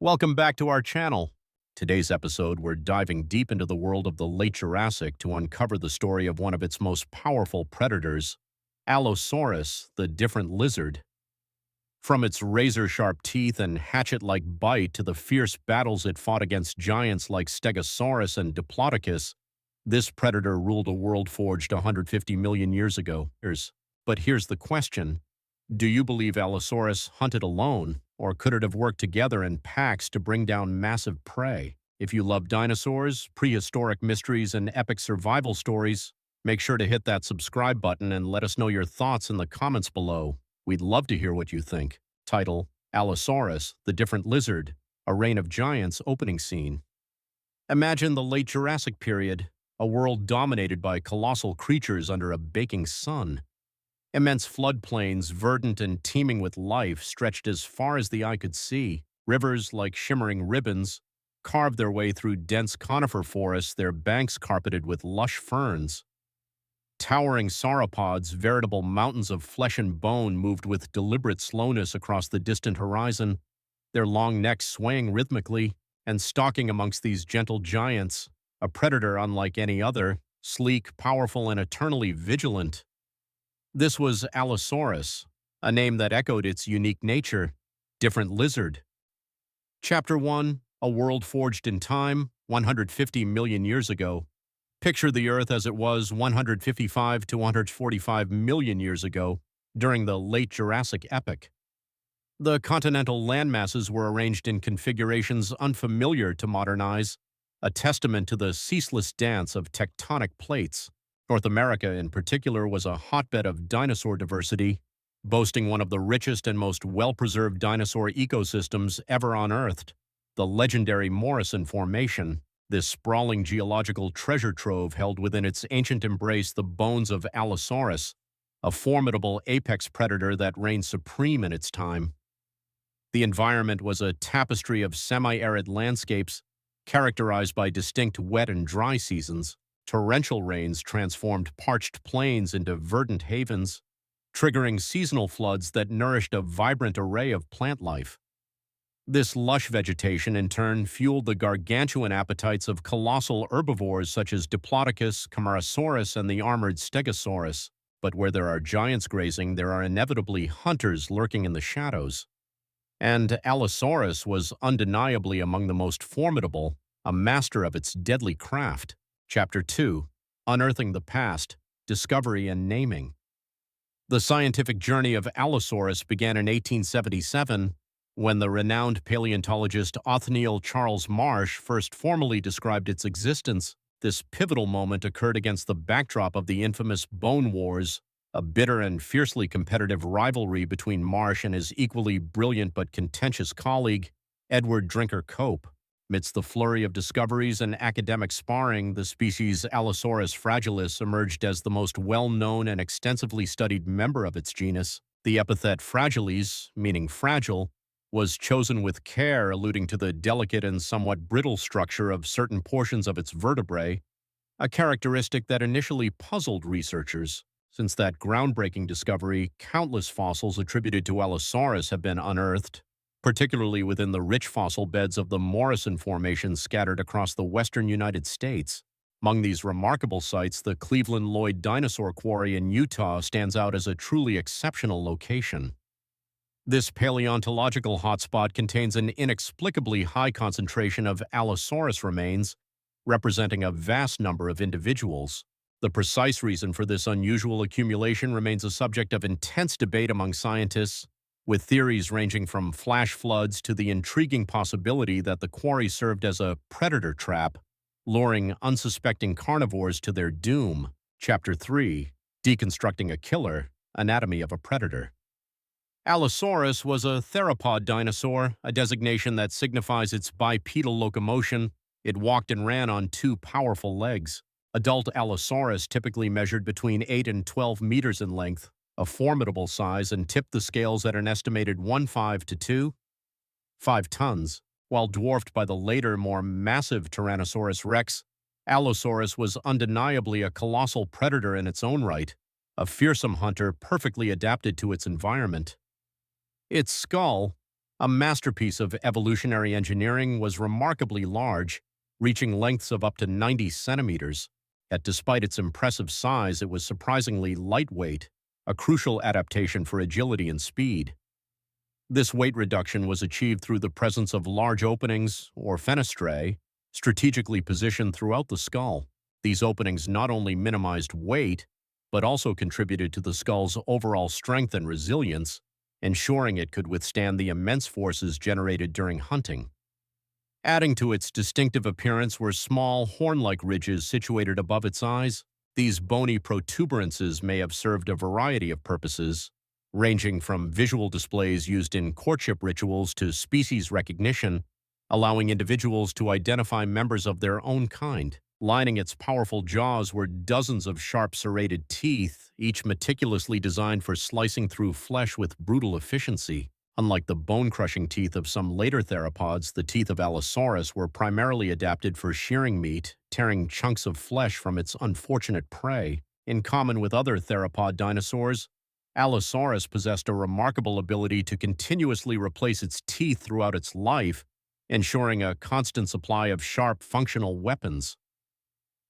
Welcome back to our channel. Today's episode, we're diving deep into the world of the late Jurassic to uncover the story of one of its most powerful predators, Allosaurus, the different lizard. From its razor-sharp teeth and hatchet-like bite to the fierce battles it fought against giants like Stegosaurus and Diplodocus, this predator ruled a world forged 150 million years ago. But here's the question. Do you believe Allosaurus hunted alone, or could it have worked together in packs to bring down massive prey? If you love dinosaurs, prehistoric mysteries, and epic survival stories, make sure to hit that subscribe button and let us know your thoughts in the comments below. We'd love to hear what you think. Title: Allosaurus, the Different Lizard, A Reign of Giants opening scene. Imagine the late Jurassic period, a world dominated by colossal creatures under a baking sun. Immense floodplains, verdant and teeming with life, stretched as far as the eye could see. Rivers, like shimmering ribbons, carved their way through dense conifer forests, their banks carpeted with lush ferns. Towering sauropods, veritable mountains of flesh and bone, moved with deliberate slowness across the distant horizon, their long necks swaying rhythmically, and stalking amongst these gentle giants, a predator unlike any other, sleek, powerful, and eternally vigilant. This was Allosaurus, a name that echoed its unique nature, different lizard. Chapter 1, A World Forged in Time, 150 million years ago. Picture the Earth as it was 155 to 145 million years ago, during the Late Jurassic epoch. The continental landmasses were arranged in configurations unfamiliar to modern eyes, a testament to the ceaseless dance of tectonic plates. North America, in particular, was a hotbed of dinosaur diversity, boasting one of the richest and most well-preserved dinosaur ecosystems ever unearthed, the legendary Morrison Formation. This sprawling geological treasure trove held within its ancient embrace the bones of Allosaurus, a formidable apex predator that reigned supreme in its time. The environment was a tapestry of semi-arid landscapes, characterized by distinct wet and dry seasons. Torrential rains transformed parched plains into verdant havens, triggering seasonal floods that nourished a vibrant array of plant life. This lush vegetation, in turn, fueled the gargantuan appetites of colossal herbivores such as Diplodocus, Camarasaurus, and the armored Stegosaurus. But where there are giants grazing, there are inevitably hunters lurking in the shadows. And Allosaurus was undeniably among the most formidable, a master of its deadly craft. Chapter 2, Unearthing the Past, Discovery and Naming. The scientific journey of Allosaurus began in 1877, when the renowned paleontologist Othniel Charles Marsh first formally described its existence. This pivotal moment occurred against the backdrop of the infamous Bone Wars, a bitter and fiercely competitive rivalry between Marsh and his equally brilliant but contentious colleague, Edward Drinker Cope. Amidst the flurry of discoveries and academic sparring, the species Allosaurus fragilis emerged as the most well-known and extensively studied member of its genus. The epithet fragilis, meaning fragile, was chosen with care, alluding to the delicate and somewhat brittle structure of certain portions of its vertebrae, a characteristic that initially puzzled researchers. Since that groundbreaking discovery, countless fossils attributed to Allosaurus have been unearthed, particularly within the rich fossil beds of the Morrison Formation scattered across the western United States. Among these remarkable sites, the Cleveland-Lloyd Dinosaur Quarry in Utah stands out as a truly exceptional location. This paleontological hotspot contains an inexplicably high concentration of Allosaurus remains, representing a vast number of individuals. The precise reason for this unusual accumulation remains a subject of intense debate among scientists, with theories ranging from flash floods to the intriguing possibility that the quarry served as a predator trap, luring unsuspecting carnivores to their doom. Chapter 3, Deconstructing a Killer, Anatomy of a Predator. Allosaurus was a theropod dinosaur, a designation that signifies its bipedal locomotion. It walked and ran on two powerful legs. Adult Allosaurus typically measured between 8 and 12 meters in length, a formidable size, and tipped the scales at an estimated 1.5 to 2.5 tons. While dwarfed by the later, more massive Tyrannosaurus rex, Allosaurus was undeniably a colossal predator in its own right, a fearsome hunter perfectly adapted to its environment. Its skull, A masterpiece of evolutionary engineering, was remarkably large, reaching lengths of up to 90 centimeters. Yet despite its impressive size, it was surprisingly lightweight, a crucial adaptation for agility and speed. This weight reduction was achieved through the presence of large openings, or fenestrae, strategically positioned throughout the skull. These openings not only minimized weight, but also contributed to the skull's overall strength and resilience, ensuring it could withstand the immense forces generated during hunting. Adding to its distinctive appearance were small, horn-like ridges situated above its eyes. These bony protuberances may have served a variety of purposes, ranging from visual displays used in courtship rituals to species recognition, allowing individuals to identify members of their own kind. Lining its powerful jaws were dozens of sharp serrated teeth, each meticulously designed for slicing through flesh with brutal efficiency. Unlike the bone-crushing teeth of some later theropods, the teeth of Allosaurus were primarily adapted for shearing meat, tearing chunks of flesh from its unfortunate prey. In common with other theropod dinosaurs, Allosaurus possessed a remarkable ability to continuously replace its teeth throughout its life, ensuring a constant supply of sharp, functional weapons.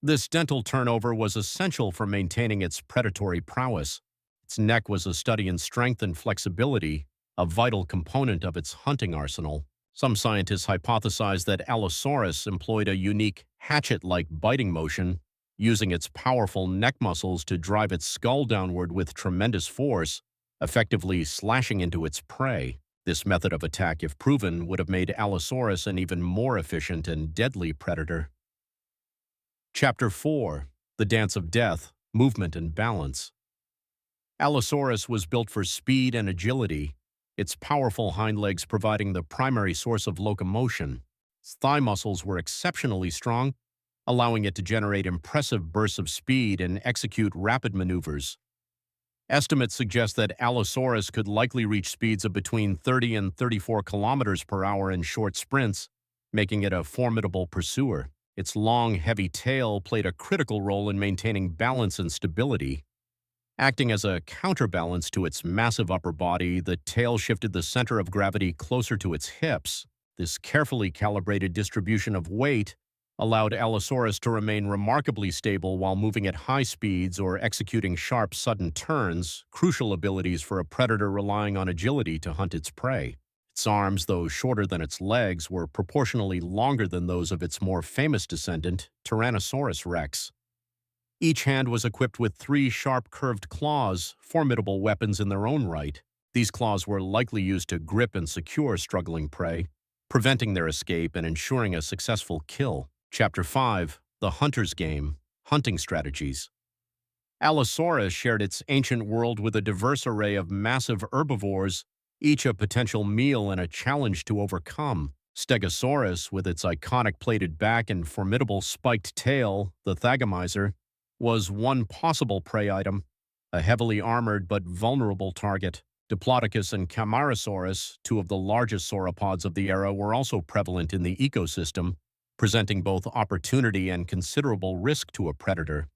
This dental turnover was essential for maintaining its predatory prowess. Its neck was a study in strength and flexibility, a vital component of its hunting arsenal. Some scientists hypothesize that Allosaurus employed a unique hatchet-like biting motion, using its powerful neck muscles to drive its skull downward with tremendous force, effectively slashing into its prey. This method of attack, if proven, would have made Allosaurus an even more efficient and deadly predator. Chapter 4. The Dance of Death, Movement and Balance. Allosaurus was built for speed and agility, its powerful hind legs providing the primary source of locomotion. Its thigh muscles were exceptionally strong, allowing it to generate impressive bursts of speed and execute rapid maneuvers. Estimates suggest that Allosaurus could likely reach speeds of between 30 and 34 kilometers per hour in short sprints, making it a formidable pursuer. Its long, heavy tail played a critical role in maintaining balance and stability. Acting as a counterbalance to its massive upper body, the tail shifted the center of gravity closer to its hips. This carefully calibrated distribution of weight allowed Allosaurus to remain remarkably stable while moving at high speeds or executing sharp, sudden turns, crucial abilities for a predator relying on agility to hunt its prey. Its arms, though shorter than its legs, were proportionally longer than those of its more famous descendant, Tyrannosaurus rex. Each hand was equipped with 3 sharp curved claws, formidable weapons in their own right. These claws were likely used to grip and secure struggling prey, preventing their escape and ensuring a successful kill. Chapter 5. The Hunter's Game, Hunting Strategies. Allosaurus shared its ancient world with a diverse array of massive herbivores, each a potential meal and a challenge to overcome. Stegosaurus, with its iconic plated back and formidable spiked tail, the Thagomizer, was one possible prey item, a heavily armored but vulnerable target. Diplodocus and Camarasaurus, 2 of the largest sauropods of the era, were also prevalent in the ecosystem, presenting both opportunity and considerable risk to a predator.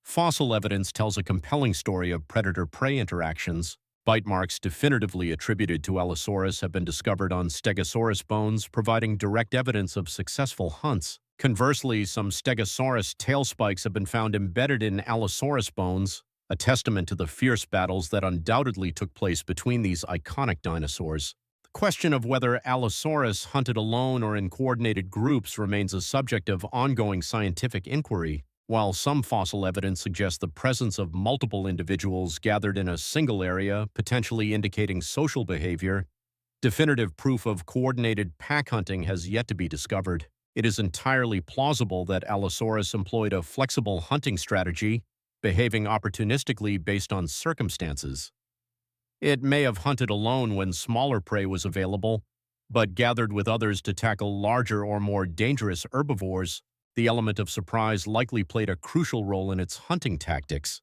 Fossil evidence tells a compelling story of predator-prey interactions. Bite marks definitively attributed to Allosaurus have been discovered on Stegosaurus bones, providing direct evidence of successful hunts. Conversely, some Stegosaurus tail spikes have been found embedded in Allosaurus bones, a testament to the fierce battles that undoubtedly took place between these iconic dinosaurs. The question of whether Allosaurus hunted alone or in coordinated groups remains a subject of ongoing scientific inquiry. While some fossil evidence suggests the presence of multiple individuals gathered in a single area, potentially indicating social behavior, definitive proof of coordinated pack hunting has yet to be discovered. It is entirely plausible that Allosaurus employed a flexible hunting strategy, behaving opportunistically based on circumstances. It may have hunted alone when smaller prey was available, but gathered with others to tackle larger or more dangerous herbivores. The element of surprise likely played a crucial role in its hunting tactics.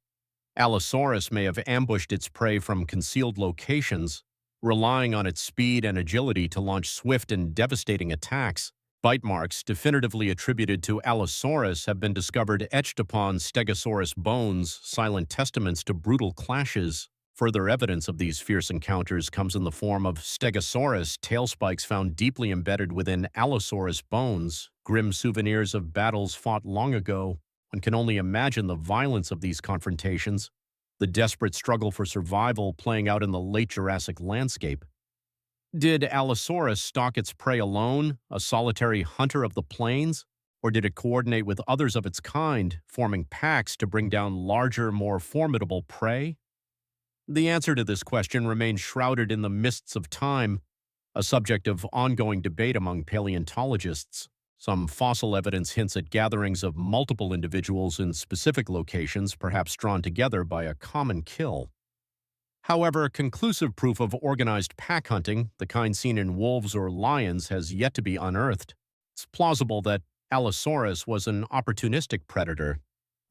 Allosaurus may have ambushed its prey from concealed locations, relying on its speed and agility to launch swift and devastating attacks. Bite marks definitively attributed to Allosaurus have been discovered etched upon Stegosaurus bones, silent testaments to brutal clashes. Further evidence of these fierce encounters comes in the form of Stegosaurus tail spikes found deeply embedded within Allosaurus bones, grim souvenirs of battles fought long ago. One can only imagine the violence of these confrontations, the desperate struggle for survival playing out in the late Jurassic landscape. Did Allosaurus stalk its prey alone, a solitary hunter of the plains? Or did it coordinate with others of its kind, forming packs to bring down larger, more formidable prey? The answer to this question remains shrouded in the mists of time, a subject of ongoing debate among paleontologists. Some fossil evidence hints at gatherings of multiple individuals in specific locations, perhaps drawn together by a common kill. However, conclusive proof of organized pack hunting, the kind seen in wolves or lions, has yet to be unearthed. It's plausible that Allosaurus was an opportunistic predator,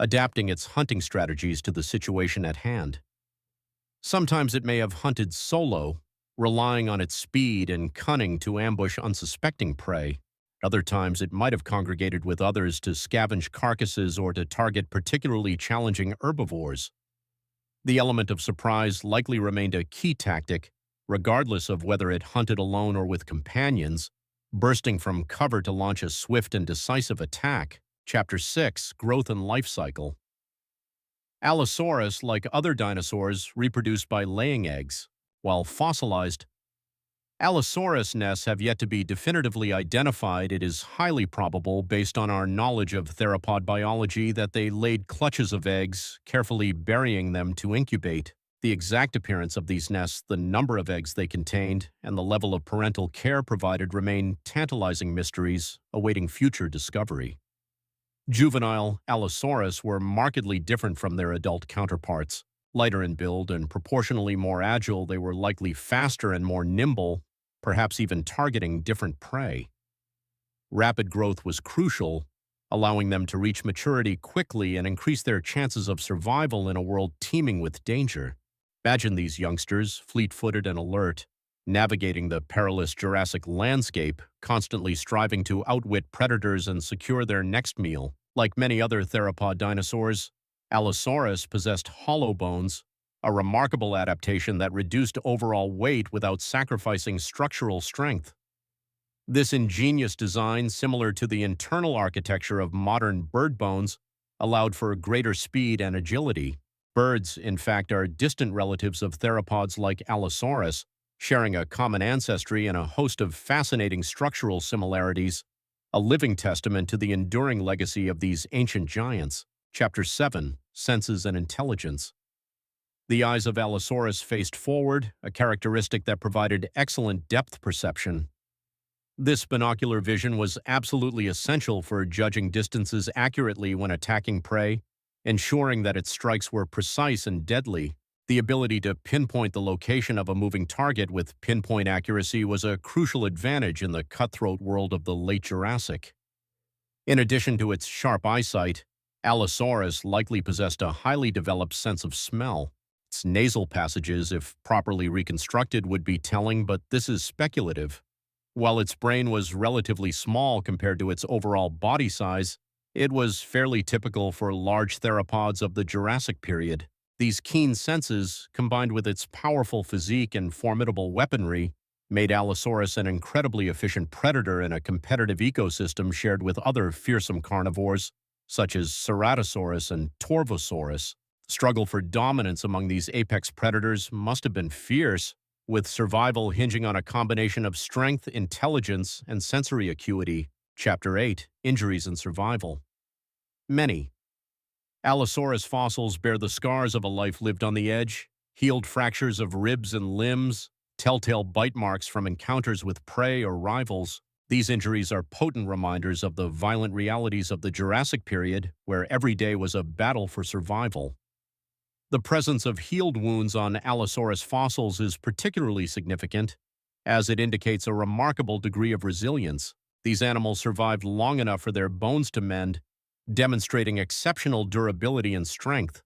adapting its hunting strategies to the situation at hand. Sometimes it may have hunted solo, relying on its speed and cunning to ambush unsuspecting prey. Other times it might have congregated with others to scavenge carcasses or to target particularly challenging herbivores. The element of surprise likely remained a key tactic, regardless of whether it hunted alone or with companions, bursting from cover to launch a swift and decisive attack. Chapter 6, Growth and Life Cycle. Allosaurus, like other dinosaurs, reproduced by laying eggs. While fossilized, Allosaurus nests have yet to be definitively identified. It is highly probable, based on our knowledge of theropod biology, that they laid clutches of eggs, carefully burying them to incubate. The exact appearance of these nests, the number of eggs they contained, and the level of parental care provided remain tantalizing mysteries awaiting future discovery. Juvenile Allosaurus were markedly different from their adult counterparts. Lighter in build and proportionally more agile, they were likely faster and more nimble, perhaps even targeting different prey. Rapid growth was crucial, allowing them to reach maturity quickly and increase their chances of survival in a world teeming with danger. Imagine these youngsters, fleet-footed and alert, navigating the perilous Jurassic landscape, constantly striving to outwit predators and secure their next meal. Like many other theropod dinosaurs, Allosaurus possessed hollow bones, a remarkable adaptation that reduced overall weight without sacrificing structural strength. This ingenious design, similar to the internal architecture of modern bird bones, allowed for greater speed and agility. Birds, in fact, are distant relatives of theropods like Allosaurus, sharing a common ancestry and a host of fascinating structural similarities, a living testament to the enduring legacy of these ancient giants. Chapter 7, Senses and Intelligence. The eyes of Allosaurus faced forward, a characteristic that provided excellent depth perception. This binocular vision was absolutely essential for judging distances accurately when attacking prey, ensuring that its strikes were precise and deadly. The ability to pinpoint the location of a moving target with pinpoint accuracy was a crucial advantage in the cutthroat world of the late Jurassic. In addition to its sharp eyesight, Allosaurus likely possessed a highly developed sense of smell. Its nasal passages, if properly reconstructed, would be telling, but this is speculative. While its brain was relatively small compared to its overall body size, it was fairly typical for large theropods of the Jurassic period. These keen senses, combined with its powerful physique and formidable weaponry, made Allosaurus an incredibly efficient predator in a competitive ecosystem shared with other fearsome carnivores, such as Ceratosaurus and Torvosaurus. The struggle for dominance among these apex predators must have been fierce, with survival hinging on a combination of strength, intelligence, and sensory acuity. Chapter 8, Injuries and Survival. Many Allosaurus fossils bear the scars of a life lived on the edge, healed fractures of ribs and limbs, telltale bite marks from encounters with prey or rivals. These injuries are potent reminders of the violent realities of the Jurassic period, where every day was a battle for survival. The presence of healed wounds on Allosaurus fossils is particularly significant, as it indicates a remarkable degree of resilience. These animals survived long enough for their bones to mend, demonstrating exceptional durability and strength.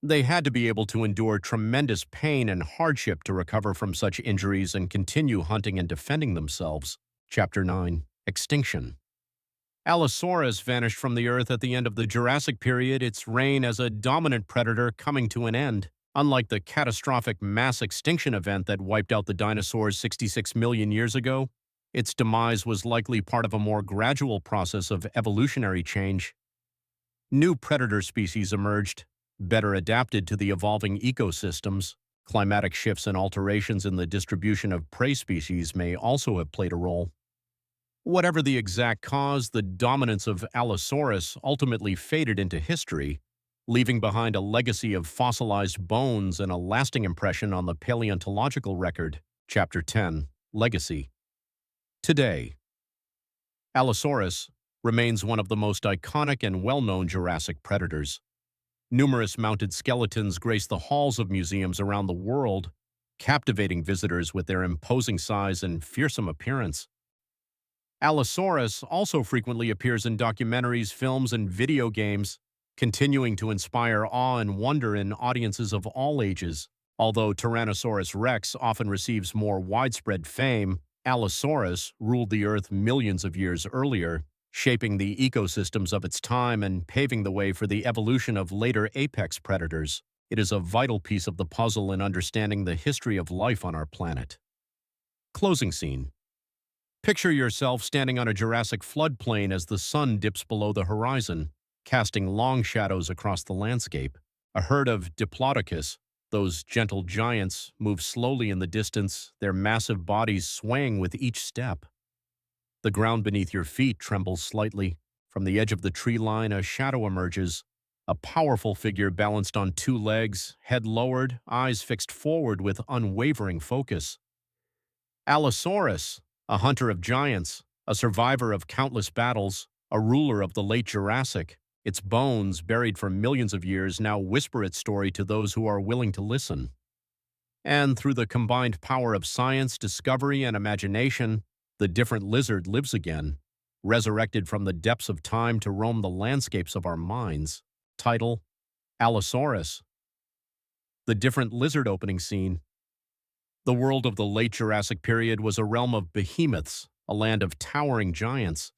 They had to be able to endure tremendous pain and hardship to recover from such injuries and continue hunting and defending themselves. Chapter 9, Extinction. Allosaurus vanished from the Earth at the end of the Jurassic period, its reign as a dominant predator coming to an end. Unlike the catastrophic mass extinction event that wiped out the dinosaurs 66 million years ago, its demise was likely part of a more gradual process of evolutionary change. New predator species emerged, better adapted to the evolving ecosystems. Climatic shifts and alterations in the distribution of prey species may also have played a role. Whatever the exact cause, the dominance of Allosaurus ultimately faded into history, leaving behind a legacy of fossilized bones and a lasting impression on the paleontological record. Chapter 10: Legacy. Today, Allosaurus remains one of the most iconic and well-known Jurassic predators. Numerous mounted skeletons grace the halls of museums around the world, captivating visitors with their imposing size and fearsome appearance. Allosaurus also frequently appears in documentaries, films, and video games, continuing to inspire awe and wonder in audiences of all ages. Although Tyrannosaurus rex often receives more widespread fame, Allosaurus ruled the Earth millions of years earlier, shaping the ecosystems of its time and paving the way for the evolution of later apex predators. It is a vital piece of the puzzle in understanding the history of life on our planet. Closing scene. Picture yourself standing on a Jurassic floodplain as the sun dips below the horizon, casting long shadows across the landscape. A herd of Diplodocus, those gentle giants, move slowly in the distance, their massive bodies swaying with each step. The ground beneath your feet trembles slightly. From the edge of the tree line, a shadow emerges, a powerful figure balanced on two legs, head lowered, eyes fixed forward with unwavering focus. Allosaurus, a hunter of giants, a survivor of countless battles, a ruler of the late Jurassic. Its bones, buried for millions of years, now whisper its story to those who are willing to listen. And through the combined power of science, discovery, and imagination, the different lizard lives again, resurrected from the depths of time to roam the landscapes of our minds. Title: Allosaurus. The different lizard opening scene. The world of the late Jurassic period was a realm of behemoths, a land of towering giants.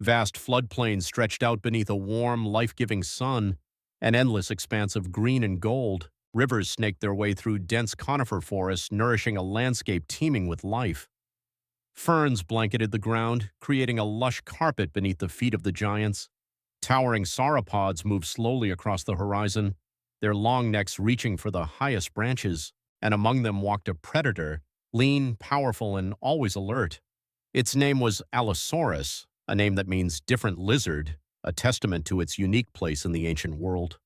Vast floodplains stretched out beneath a warm, life-giving sun, an endless expanse of green and gold. Rivers snaked their way through dense conifer forests, nourishing a landscape teeming with life. Ferns blanketed the ground, creating a lush carpet beneath the feet of the giants. Towering sauropods moved slowly across the horizon, their long necks reaching for the highest branches, and among them walked a predator, lean, powerful, and always alert. Its name was Allosaurus, a name that means different lizard, a testament to its unique place in the ancient world.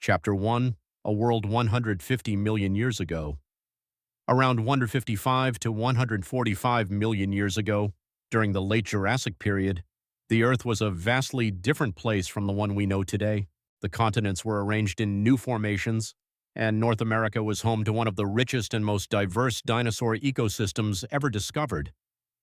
Chapter 1: A world 150 million years ago. Around 155 to 145 million years ago, during the late Jurassic period, the Earth was a vastly different place from the one we know today. The continents were arranged in new formations, and North America was home to one of the richest and most diverse dinosaur ecosystems ever discovered,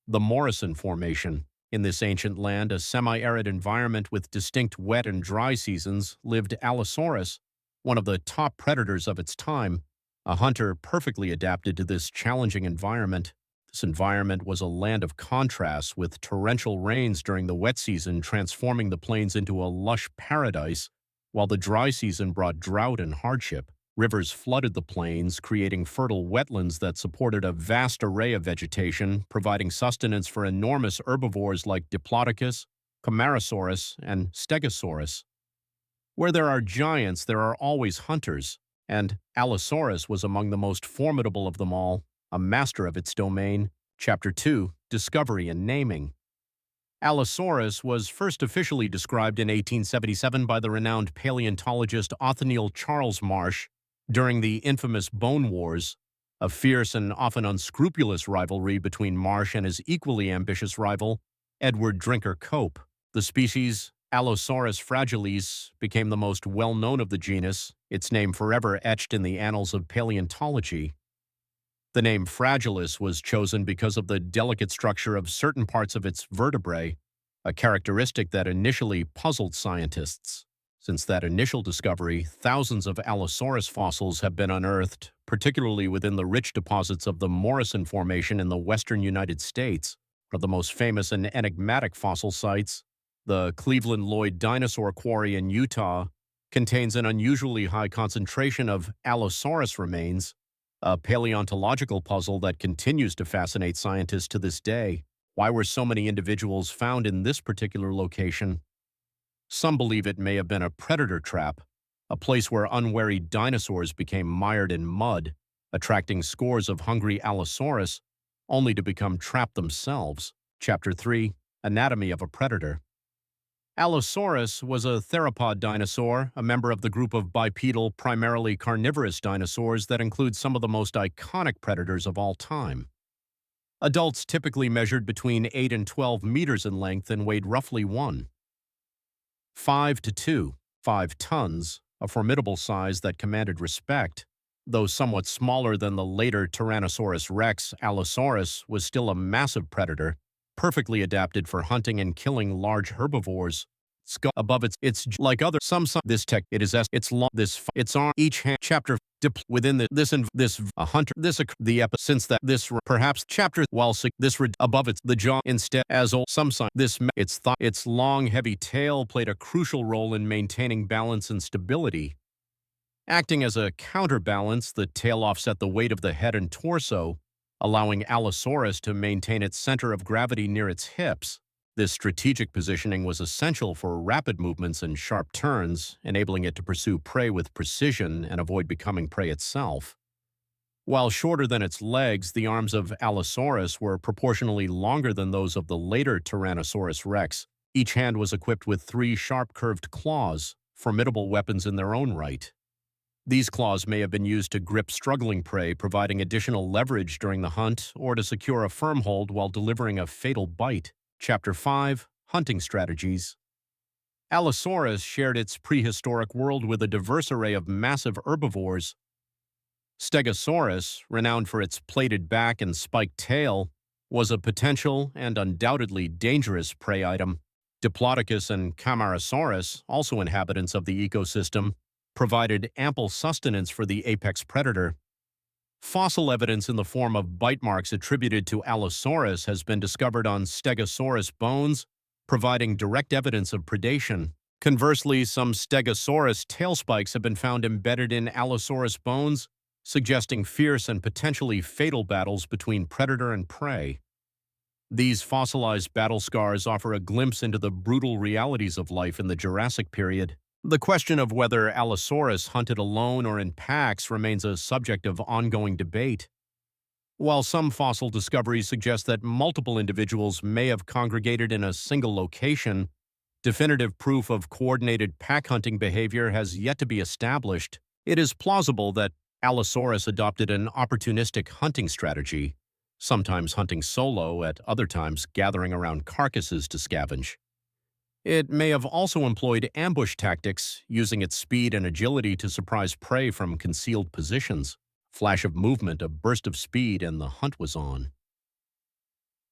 the Morrison Formation. In this ancient land, a semi-arid environment with distinct wet and dry seasons, lived Allosaurus, one of the top predators of its time, a hunter perfectly adapted to this challenging environment. This environment was a land of contrasts, with torrential rains during the wet season transforming the plains into a lush paradise, while the dry season brought drought and hardship. Rivers flooded the plains, creating fertile wetlands that supported a vast array of vegetation, providing sustenance for enormous herbivores like Diplodocus, Camarasaurus, and Stegosaurus. Where there are giants, there are always hunters, and Allosaurus was among the most formidable of them all, a master of its domain. Chapter 2: Discovery and Naming. Allosaurus was first officially described in 1877 by the renowned paleontologist Othniel Charles Marsh during the infamous Bone Wars, a fierce and often unscrupulous rivalry between Marsh and his equally ambitious rival, Edward Drinker Cope. The species Allosaurus fragilis became the most well-known of the genus, its name forever etched in the annals of paleontology. The name fragilis was chosen because of the delicate structure of certain parts of its vertebrae, a characteristic that initially puzzled scientists. Since that initial discovery, thousands of Allosaurus fossils have been unearthed, particularly within the rich deposits of the Morrison Formation in the western United States. One of the most famous and enigmatic fossil sites, the Cleveland-Lloyd Dinosaur Quarry in Utah, contains an unusually high concentration of Allosaurus remains, a paleontological puzzle that continues to fascinate scientists to this day. Why were so many individuals found in this particular location? Some believe it may have been a predator trap, a place where unwary dinosaurs became mired in mud, attracting scores of hungry Allosaurus, only to become trapped themselves. Chapter 3: Anatomy of a Predator. Allosaurus was a theropod dinosaur, a member of the group of bipedal, primarily carnivorous dinosaurs that includes some of the most iconic predators of all time. Adults typically measured between 8 and 12 meters in length and weighed roughly 1.5 to 2.5 tons, a formidable size that commanded respect. Though somewhat smaller than the later Tyrannosaurus rex, Allosaurus was still a massive predator, perfectly adapted for hunting and killing large herbivores. Skull above its like other some this tech it is its long its arm each hand chapter within this a hunter this the since that this perhaps chapter while this above its the jaw instead as old some sign this its long heavy tail played a crucial role in maintaining balance and stability. Acting as a counterbalance, the tail offset the weight of the head and torso, allowing Allosaurus to maintain its center of gravity near its hips. This strategic positioning was essential for rapid movements and sharp turns, enabling it to pursue prey with precision and avoid becoming prey itself. While shorter than its legs, the arms of Allosaurus were proportionally longer than those of the later Tyrannosaurus rex. Each hand was equipped with 3 sharp curved claws, formidable weapons in their own right. These claws may have been used to grip struggling prey, providing additional leverage during the hunt, or to secure a firm hold while delivering a fatal bite. Chapter 5: Hunting Strategies. Allosaurus shared its prehistoric world with a diverse array of massive herbivores. Stegosaurus, renowned for its plated back and spiked tail, was a potential and undoubtedly dangerous prey item. Diplodocus and Camarasaurus, also inhabitants of the ecosystem, provided ample sustenance for the apex predator. Fossil evidence in the form of bite marks attributed to Allosaurus has been discovered on Stegosaurus bones, providing direct evidence of predation. Conversely, some Stegosaurus tail spikes have been found embedded in Allosaurus bones, suggesting fierce and potentially fatal battles between predator and prey. These fossilized battle scars offer a glimpse into the brutal realities of life in the Jurassic period. The question of whether Allosaurus hunted alone or in packs remains a subject of ongoing debate. While some fossil discoveries suggest that multiple individuals may have congregated in a single location, definitive proof of coordinated pack hunting behavior has yet to be established. It is plausible that Allosaurus adopted an opportunistic hunting strategy, sometimes hunting solo, at other times gathering around carcasses to scavenge. It may have also employed ambush tactics, using its speed and agility to surprise prey from concealed positions. Flash of movement, a burst of speed, and the hunt was on.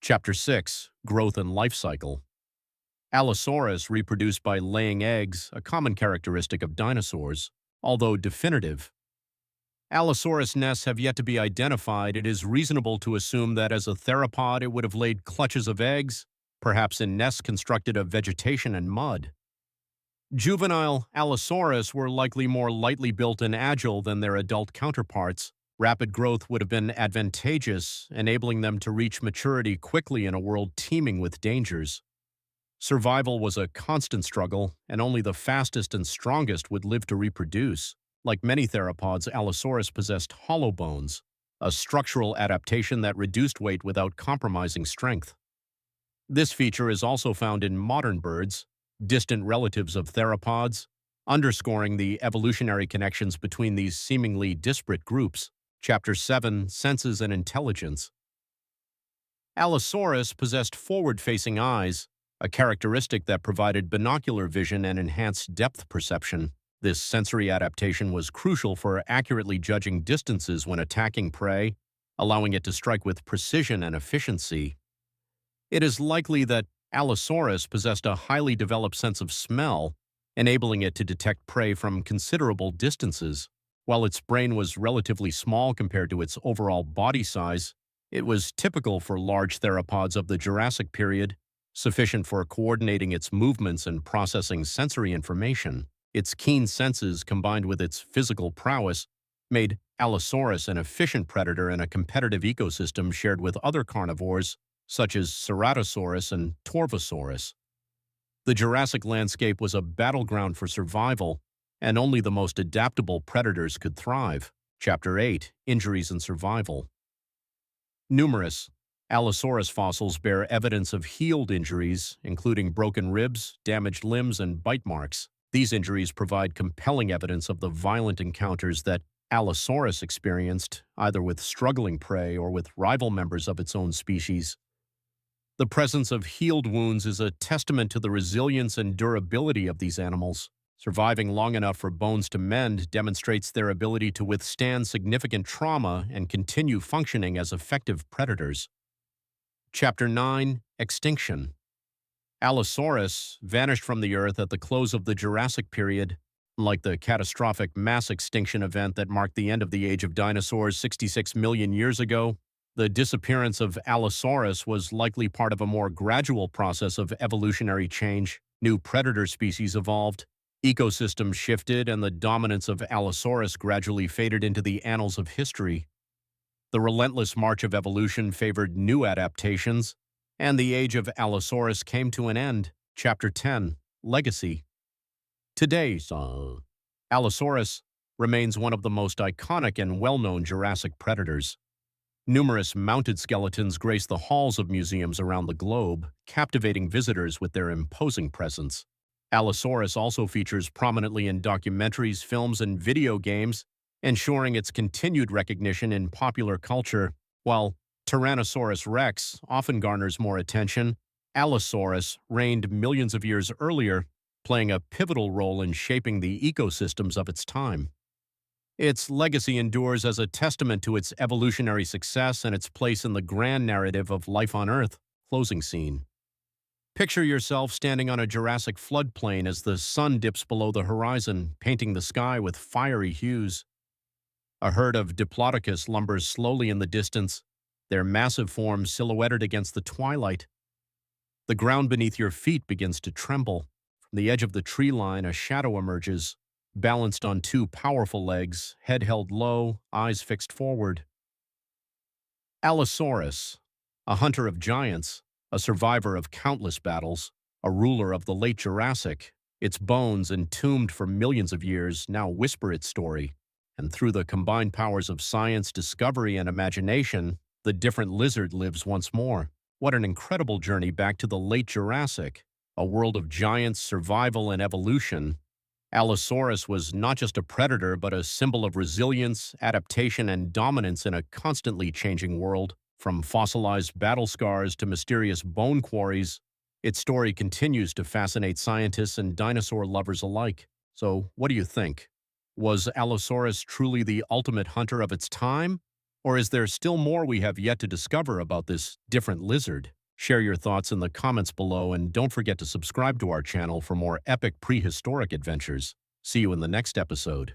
Chapter 6: Growth and Life Cycle. Allosaurus reproduced by laying eggs, a common characteristic of dinosaurs. Although definitive, Allosaurus nests have yet to be identified. It is reasonable to assume that as a theropod it would have laid clutches of eggs, perhaps in nests constructed of vegetation and mud. Juvenile Allosaurus were likely more lightly built and agile than their adult counterparts. Rapid growth would have been advantageous, enabling them to reach maturity quickly in a world teeming with dangers. Survival was a constant struggle, and only the fastest and strongest would live to reproduce. Like many theropods, Allosaurus possessed hollow bones, a structural adaptation that reduced weight without compromising strength. This feature is also found in modern birds, distant relatives of theropods, underscoring the evolutionary connections between these seemingly disparate groups. Chapter 7: Senses and Intelligence. Allosaurus possessed forward-facing eyes, a characteristic that provided binocular vision and enhanced depth perception. This sensory adaptation was crucial for accurately judging distances when attacking prey, allowing it to strike with precision and efficiency. It is likely that Allosaurus possessed a highly developed sense of smell, enabling it to detect prey from considerable distances. While its brain was relatively small compared to its overall body size, it was typical for large theropods of the Jurassic period, sufficient for coordinating its movements and processing sensory information. Its keen senses, combined with its physical prowess, made Allosaurus an efficient predator in a competitive ecosystem shared with other carnivores, such as Ceratosaurus and Torvosaurus. The Jurassic landscape was a battleground for survival, and only the most adaptable predators could thrive. Chapter 8: Injuries and Survival. Numerous Allosaurus fossils bear evidence of healed injuries, including broken ribs, damaged limbs, and bite marks. These injuries provide compelling evidence of the violent encounters that Allosaurus experienced, either with struggling prey or with rival members of its own species. The presence of healed wounds is a testament to the resilience and durability of these animals. Surviving long enough for bones to mend demonstrates their ability to withstand significant trauma and continue functioning as effective predators. Chapter 9: Extinction. Allosaurus vanished from the Earth at the close of the Jurassic period. Like the catastrophic mass extinction event that marked the end of the age of dinosaurs 66 million years ago, the disappearance of Allosaurus was likely part of a more gradual process of evolutionary change. New predator species evolved, ecosystems shifted, and the dominance of Allosaurus gradually faded into the annals of history. The relentless march of evolution favored new adaptations, and the age of Allosaurus came to an end. Chapter 10: Legacy. Today, Allosaurus remains one of the most iconic and well-known Jurassic predators. Numerous mounted skeletons grace the halls of museums around the globe, captivating visitors with their imposing presence. Allosaurus also features prominently in documentaries, films, and video games, ensuring its continued recognition in popular culture. While Tyrannosaurus rex often garners more attention, Allosaurus reigned millions of years earlier, playing a pivotal role in shaping the ecosystems of its time. Its legacy endures as a testament to its evolutionary success and its place in the grand narrative of life on Earth. Closing scene. Picture yourself standing on a Jurassic floodplain as the sun dips below the horizon, painting the sky with fiery hues. A herd of Diplodocus lumbers slowly in the distance, their massive forms silhouetted against the twilight. The ground beneath your feet begins to tremble. From the edge of the tree line, a shadow emerges, balanced on two powerful legs, head held low, eyes fixed forward. Allosaurus, a hunter of giants, a survivor of countless battles, a ruler of the Late Jurassic, its bones, entombed for millions of years, now whisper its story. And through the combined powers of science, discovery, and imagination, the different lizard lives once more. What an incredible journey back to the Late Jurassic, a world of giants, survival, and evolution. Allosaurus was not just a predator, but a symbol of resilience, adaptation, and dominance in a constantly changing world. From fossilized battle scars to mysterious bone quarries, its story continues to fascinate scientists and dinosaur lovers alike. So, what do you think? Was Allosaurus truly the ultimate hunter of its time? Or is there still more we have yet to discover about this different lizard? Share your thoughts in the comments below, and don't forget to subscribe to our channel for more epic prehistoric adventures. See you in the next episode.